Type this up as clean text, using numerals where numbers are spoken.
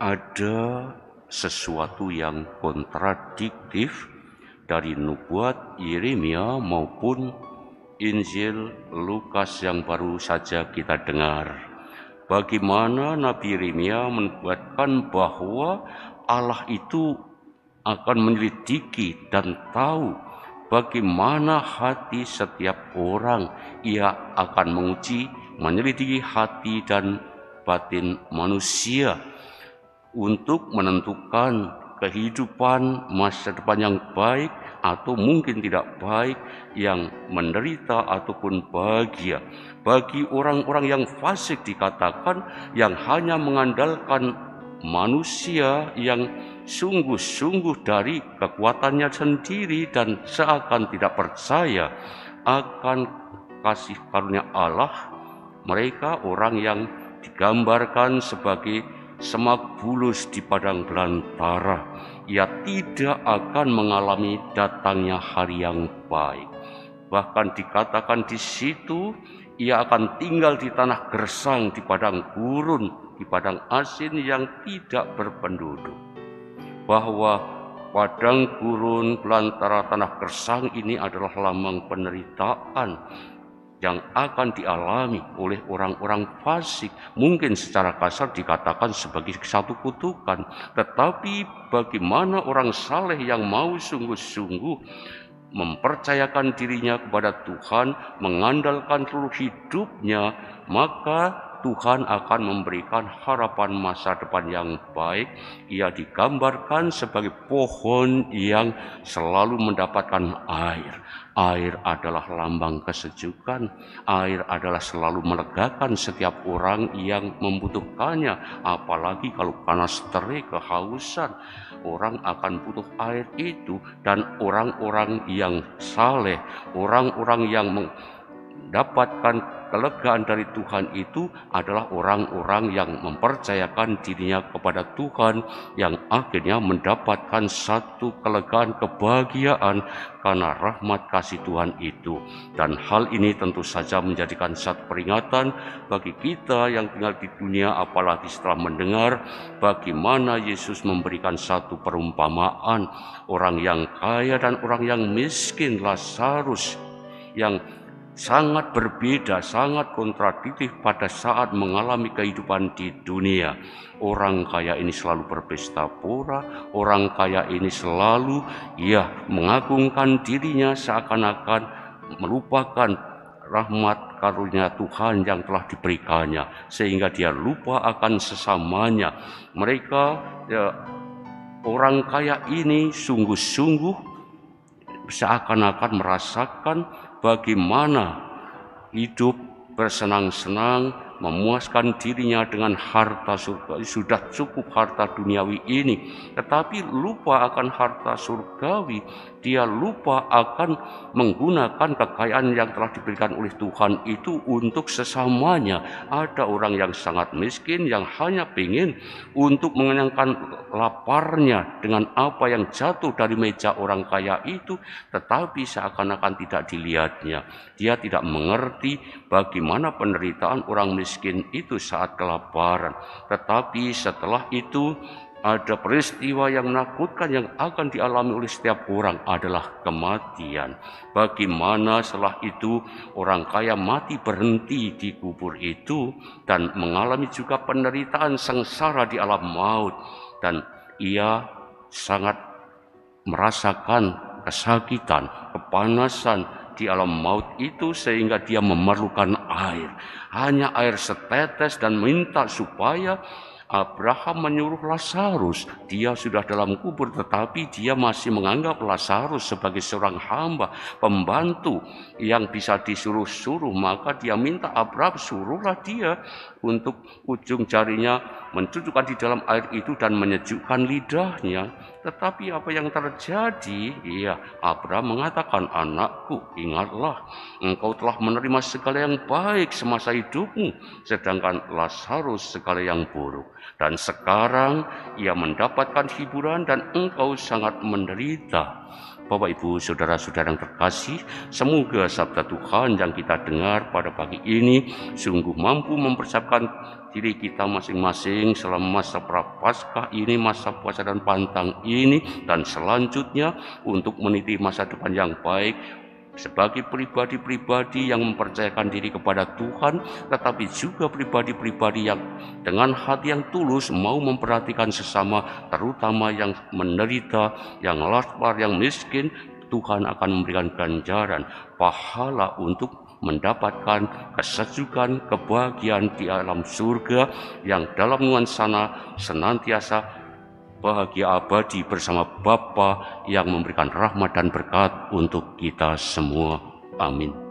ada sesuatu yang kontradiktif dari nubuat Yeremia maupun Injil Lukas yang baru saja kita dengar. Bagaimana Nabi Yeremia menubuatkan bahwa Allah itu akan menyelidiki dan tahu bagaimana hati setiap orang. Ia akan menguji, menyelidiki hati dan batin manusia untuk menentukan kehidupan masa depan yang baik atau mungkin tidak baik, yang menderita ataupun bahagia. Bagi orang-orang yang fasik dikatakan, yang hanya mengandalkan manusia yang sungguh-sungguh dari kekuatannya sendiri dan seakan tidak percaya akan kasih karunia Allah. Mereka orang yang digambarkan sebagai semak bulus di padang belantara. Ia tidak akan mengalami datangnya hari yang baik. Bahkan dikatakan di situ, ia akan tinggal di tanah gersang, di padang gurun, di padang asin yang tidak berpenduduk. Bahwa padang gurun belantara tanah gersang ini adalah lambang penderitaan yang akan dialami oleh orang-orang fasik. Mungkin secara kasar dikatakan sebagai satu kutukan, tetapi bagaimana orang saleh yang mau sungguh-sungguh mempercayakan dirinya kepada Tuhan, mengandalkan seluruh hidupnya, maka Tuhan akan memberikan harapan masa depan yang baik. Ia digambarkan sebagai pohon yang selalu mendapatkan air. Air adalah lambang kesejukan. Air adalah selalu melegakan setiap orang yang membutuhkannya. Apalagi kalau panas terik, kehausan, orang akan butuh air itu. Dan orang-orang yang saleh, orang-orang yang mendapatkan kelegaan dari Tuhan itu adalah orang-orang yang mempercayakan dirinya kepada Tuhan, yang akhirnya mendapatkan satu kelegaan, kebahagiaan karena rahmat kasih Tuhan itu. Dan hal ini tentu saja menjadikan satu peringatan bagi kita yang tinggal di dunia, apalagi setelah mendengar bagaimana Yesus memberikan satu perumpamaan, orang yang kaya dan orang yang miskin, Lazarus, yang sangat berbeda, sangat kontradiktif pada saat mengalami kehidupan di dunia. Orang kaya ini selalu berpesta pora, orang kaya ini selalu mengagungkan dirinya seakan-akan melupakan rahmat karunia Tuhan yang telah diberikannya, sehingga dia lupa akan sesamanya. Mereka orang kaya ini sungguh-sungguh seakan-akan merasakan bagaimana hidup bersenang-senang, memuaskan dirinya dengan harta surgawi. Sudah cukup harta duniawi ini, tetapi lupa akan harta surgawi. Dia lupa akan menggunakan kekayaan yang telah diberikan oleh Tuhan itu untuk sesamanya. Ada orang yang sangat miskin yang hanya ingin untuk mengenyangkan laparnya dengan apa yang jatuh dari meja orang kaya itu, tetapi seakan-akan tidak dilihatnya. Dia tidak mengerti bagaimana penderitaan orang miskin itu saat kelaparan. Tetapi setelah itu ada peristiwa yang menakutkan yang akan dialami oleh setiap orang, adalah kematian. Bagaimana setelah itu orang kaya mati berhenti di kubur itu dan mengalami juga penderitaan sengsara di alam maut. Dan ia sangat merasakan kesakitan, kepanasan di alam maut itu, sehingga dia memerlukan air, hanya air setetes, dan minta supaya Abraham menyuruh Lazarus. Dia sudah dalam kubur, tetapi dia masih menganggap Lazarus sebagai seorang hamba, pembantu yang bisa disuruh-suruh. Maka dia minta Abraham, suruhlah dia untuk ujung jarinya mencucukkan di dalam air itu dan menyejukkan lidahnya. Tetapi apa yang terjadi? Abraham mengatakan, anakku, ingatlah, engkau telah menerima segala yang baik semasa hidupmu, sedangkan Lazarus segala yang buruk. Dan sekarang ia mendapatkan hiburan dan engkau sangat menderita. Bapak Ibu saudara-saudara yang terkasih, semoga sabda Tuhan yang kita dengar pada pagi ini sungguh mampu mempersiapkan diri kita masing-masing selama masa prapaskah ini, masa puasa dan pantang ini, dan selanjutnya untuk meniti masa depan yang baik sebagai pribadi-pribadi yang mempercayakan diri kepada Tuhan, tetapi juga pribadi-pribadi yang dengan hati yang tulus mau memperhatikan sesama, terutama yang menderita, yang lapar, yang miskin. Tuhan akan memberikan ganjaran pahala untuk mendapatkan kesejukan, kebahagiaan di alam surga yang dalam nuansana senantiasa bahagia abadi bersama Bapa yang memberikan rahmat dan berkat untuk kita semua. Amin.